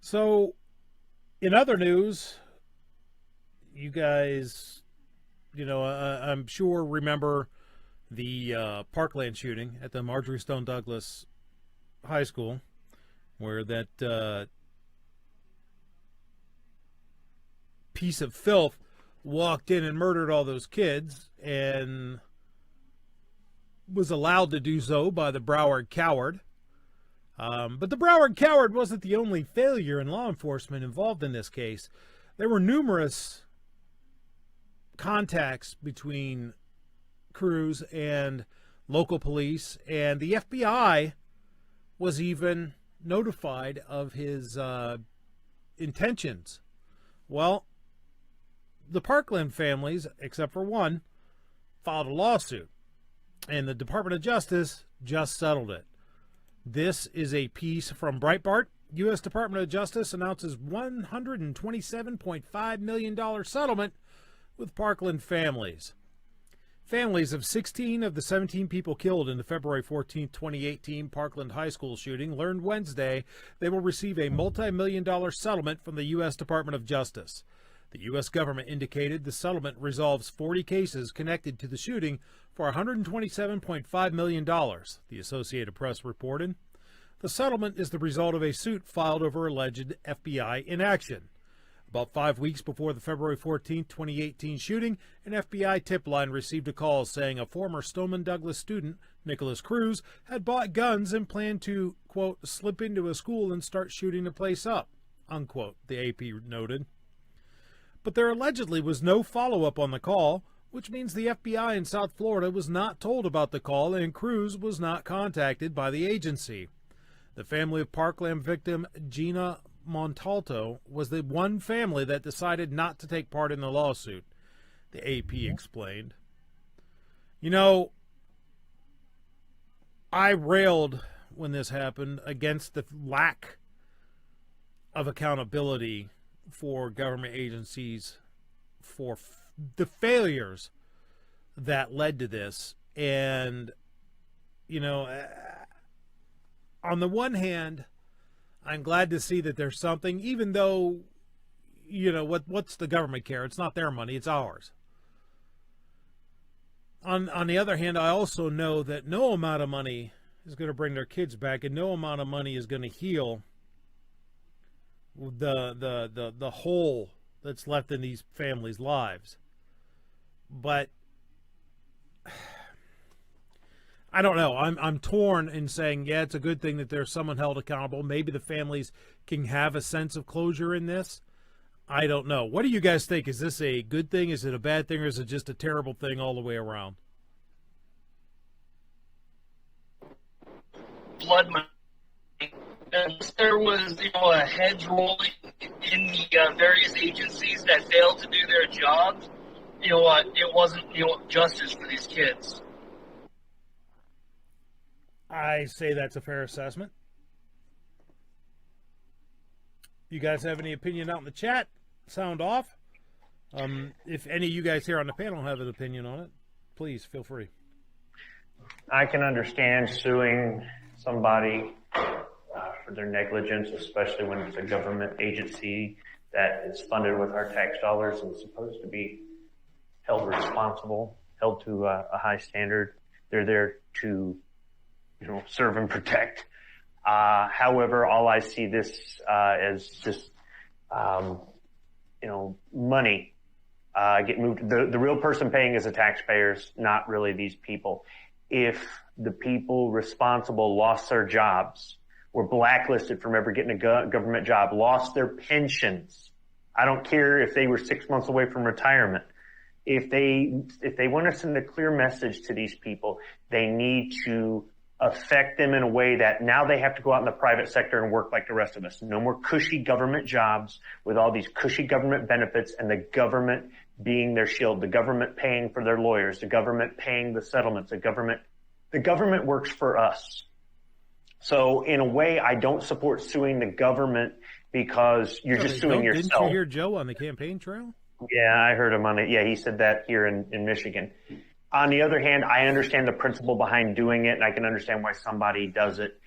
So, in other news, you guys, I'm sure remember the Parkland shooting at the Marjorie Stone Douglas High School, where that piece of filth walked in and murdered all those kids and was allowed to do so by the Broward coward. But the Broward coward wasn't the only failure in law enforcement involved in this case. There were numerous contacts between Cruz and local police, and the FBI was even notified of his intentions. Well, the Parkland families, except for one, filed a lawsuit, and the Department of Justice just settled it. This is a piece from Breitbart. U.S. Department of Justice announces $127.5 million settlement with Parkland families. Families of 16 of the 17 people killed in the February 14, 2018 Parkland High School shooting learned Wednesday they will receive a multi-million-dollar settlement from the U.S. Department of Justice. The U.S. government indicated the settlement resolves 40 cases connected to the shooting for $127.5 million, the Associated Press reported. The settlement is the result of a suit filed over alleged FBI inaction. About 5 weeks before the February 14, 2018 shooting, an FBI tip line received a call saying a former Stoneman Douglas student, Nicholas Cruz, had bought guns and planned to, quote, slip into a school and start shooting the place up, unquote, the AP noted. But there allegedly was no follow-up on the call, which means the FBI in South Florida was not told about the call and Cruz was not contacted by the agency. The family of Parkland victim Gina Montalto was the one family that decided not to take part in the lawsuit, the AP explained. You know, I railed when this happened against the lack of accountability for government agencies for the failures that led to this. And, on the one hand, I'm glad to see that there's something, even though, what's the government care? It's not their money, it's ours. On the other hand, I also know that no amount of money is going to bring their kids back, and no amount of money is going to heal the hole that's left in these families' lives. But I don't know. I'm torn in saying, yeah, it's a good thing that there's someone held accountable. Maybe the families can have a sense of closure in this. I don't know. What do you guys think? Is this a good thing? Is it a bad thing? Or is it just a terrible thing all the way around? Blood money. Unless there was, a heads rolling in the various agencies that failed to do their jobs, it wasn't, justice for these kids. I say that's a fair assessment. You guys have any opinion out in the chat? Sound off. If any of you guys here on the panel have an opinion on it, please feel free. I can understand suing somebody for their negligence, especially when it's a government agency that is funded with our tax dollars and supposed to be held responsible, held to a high standard. They're there to, serve and protect. However, all I see this as just, money get moved. The real person paying is the taxpayers, not really these people. If the people responsible lost their jobs, were blacklisted from ever getting a government job, lost their pensions, I don't care if they were 6 months away from retirement. If they want to send a clear message to these people, they need to affect them in a way that now they have to go out in the private sector and work like the rest of us. No more cushy government jobs with all these cushy government benefits and the government being their shield, the government paying for their lawyers, the government paying the settlements, the government works for us. So in a way, I don't support suing the government because you're just suing yourself. Didn't you hear Joe on the campaign trail? Yeah, I heard him on it. Yeah, he said that here in Michigan. On the other hand, I understand the principle behind doing it, and I can understand why somebody does it.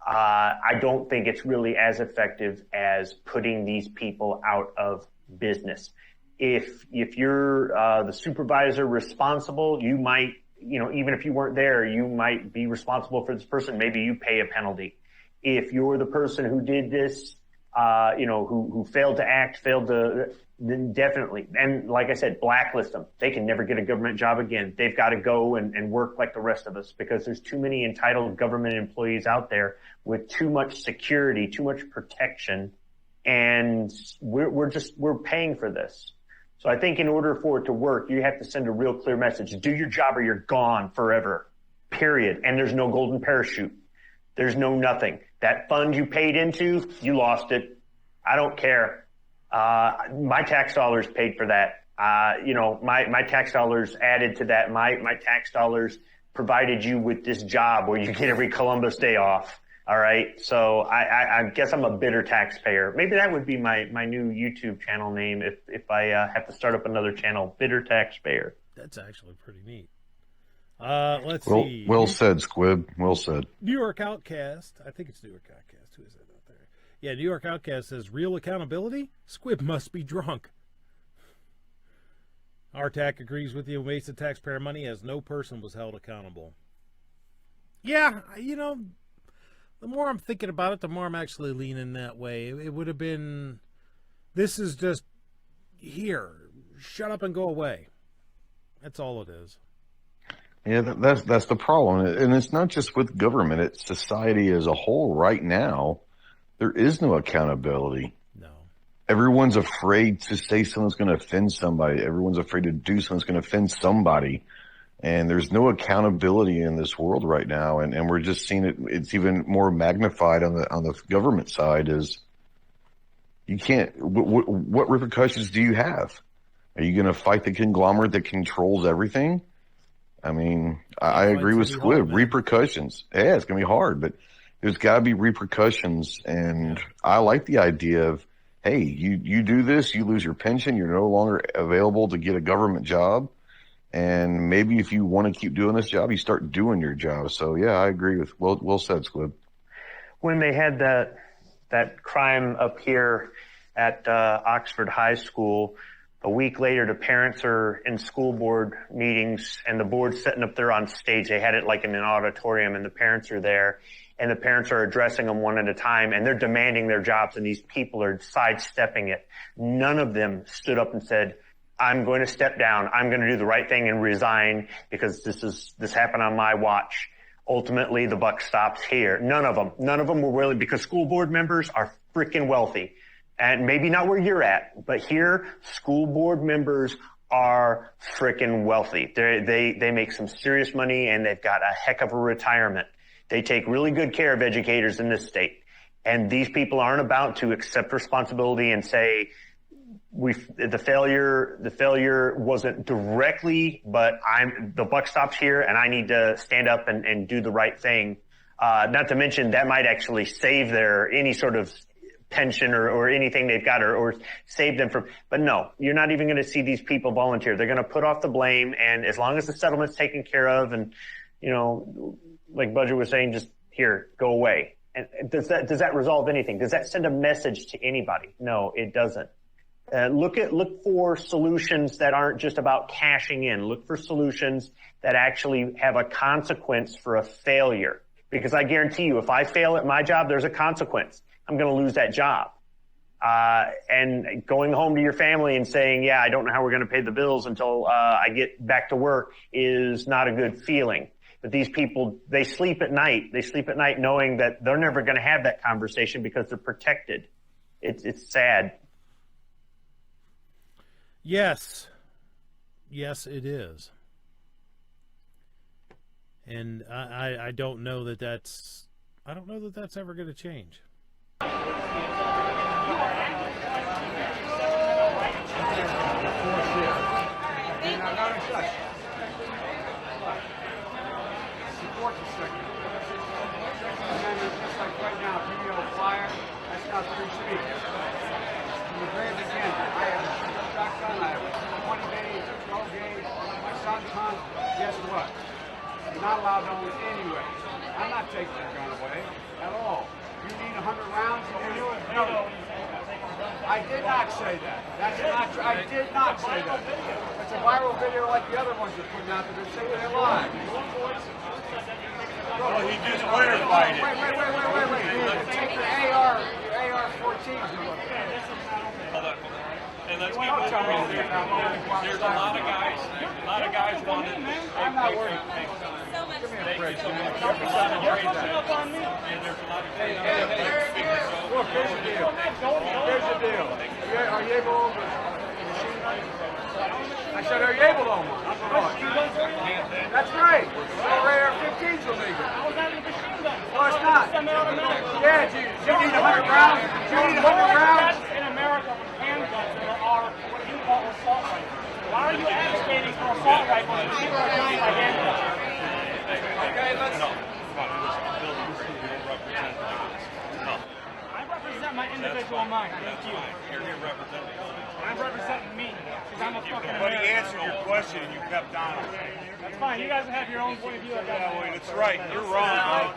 I don't think it's really as effective as putting these people out of business. If you're the supervisor responsible, you might, even if you weren't there, you might be responsible for this person. Maybe you pay a penalty. If you're the person who did this, who failed to act, then definitely. And like I said, blacklist them. They can never get a government job again. They've got to go and work like the rest of us, because there's too many entitled government employees out there with too much security, too much protection. And we're paying for this. So I think in order for it to work, you have to send a real clear message. Do your job or you're gone forever, period. And there's no golden parachute. There's no nothing. That fund you paid into, you lost it. I don't care. My tax dollars paid for that. My tax dollars added to that. My tax dollars provided you with this job where you get every Columbus Day off. All right. So I guess I'm a bitter taxpayer. Maybe that would be my new YouTube channel name if I have to start up another channel, Bitter Taxpayer. That's actually pretty neat. Let's well, see. Well said, Squib. Well said. New York Outcast. I think it's New York Outcast. Who is that out there? Yeah, New York Outcast says, real accountability? Squib must be drunk. RTAC agrees with you. Wasted taxpayer money as no person was held accountable. Yeah, the more I'm thinking about it, the more I'm actually leaning that way. It would have been, this is just, here, shut up and go away. That's all it is. Yeah, that's the problem. And it's not just with government. It's society as a whole right now. There is no accountability. No. Everyone's afraid to say something's going to offend somebody. Everyone's afraid to do something's going to offend somebody. And there's no accountability in this world right now. And we're just seeing it. It's even more magnified on the government side. Is you can't, what repercussions do you have? Are you going to fight the conglomerate that controls everything? I mean, I agree with Squib. Repercussions. Yeah, it's going to be hard, but there's got to be repercussions. And I like the idea of, hey, you do this, you lose your pension, you're no longer available to get a government job. And maybe if you want to keep doing this job, you start doing your job. So, yeah, I agree with, well said, Squib. When they had that crime up here at Oxford High School, a week later, the parents are in school board meetings and the board's sitting up there on stage. They had it like in an auditorium and the parents are there and the parents are addressing them one at a time and they're demanding their jobs and these people are sidestepping it. None of them stood up and said, I'm going to step down. I'm going to do the right thing and resign because this happened on my watch. Ultimately, the buck stops here. None of them were willing, because school board members are freaking wealthy. And maybe not where you're at, but here, school board members are freaking wealthy. They make some serious money and they've got a heck of a retirement. They take really good care of educators in this state. And these people aren't about to accept responsibility and say, the failure wasn't directly, but the buck stops here and I need to stand up and do the right thing. Not to mention that might actually save any sort of pension or anything they've got or save them from, but no, you're not even going to see these people volunteer. They're going to put off the blame. And as long as the settlement's taken care of and, like Budget was saying, just here, go away. And does that resolve anything? Does that send a message to anybody? No, it doesn't. Look for solutions that aren't just about cashing in. Look for solutions that actually have a consequence for a failure. Because I guarantee you, if I fail at my job, there's a consequence. I'm going to lose that job. And going home to your family and saying, yeah, I don't know how we're going to pay the bills until I get back to work is not a good feeling. But these people, they sleep at night. They sleep at night knowing that they're never going to have that conversation because they're protected. It's sad. Yes, it is. And I don't know that that's ever going to change. Support the second. And just like right now, video flyer, that's not free speech. From the very beginning, I have a shotgun, I have 20 days, 12 days, my son's hunt, guess what? You're not allowed to own it anyway. I'm not taking the gun away. at all. You need 100 rounds. No. I did not say that. That's not true. I did not say that. It's a viral video like the other ones you're putting out there. They're saying they're live. Well, he just clarified it. Wait. Take your AR-14s and look. Hold on. And let's keep moving. There's a lot of guys wanting this. I'm not worried. Give me a break. You're pushing up on me. And there's a lot of guys. Look, here's the deal. Are you able to machine gun? I said, are you able to? That's right. Our AR-15s are legal. No, it's not. Yeah, do you need 100 rounds? Do you need 100 rounds? In America, with handguns that are what you call assault rifles. Why are you advocating for assault rifles and people are dying by handguns? Okay, let's. I represent my individual mind. Thank you. You're here representing. I'm representing me because I'm a fucking But he American. answered your question and you kept on. That's fine. You guys have your own point of view. Yeah, wait, it's right. You're wrong.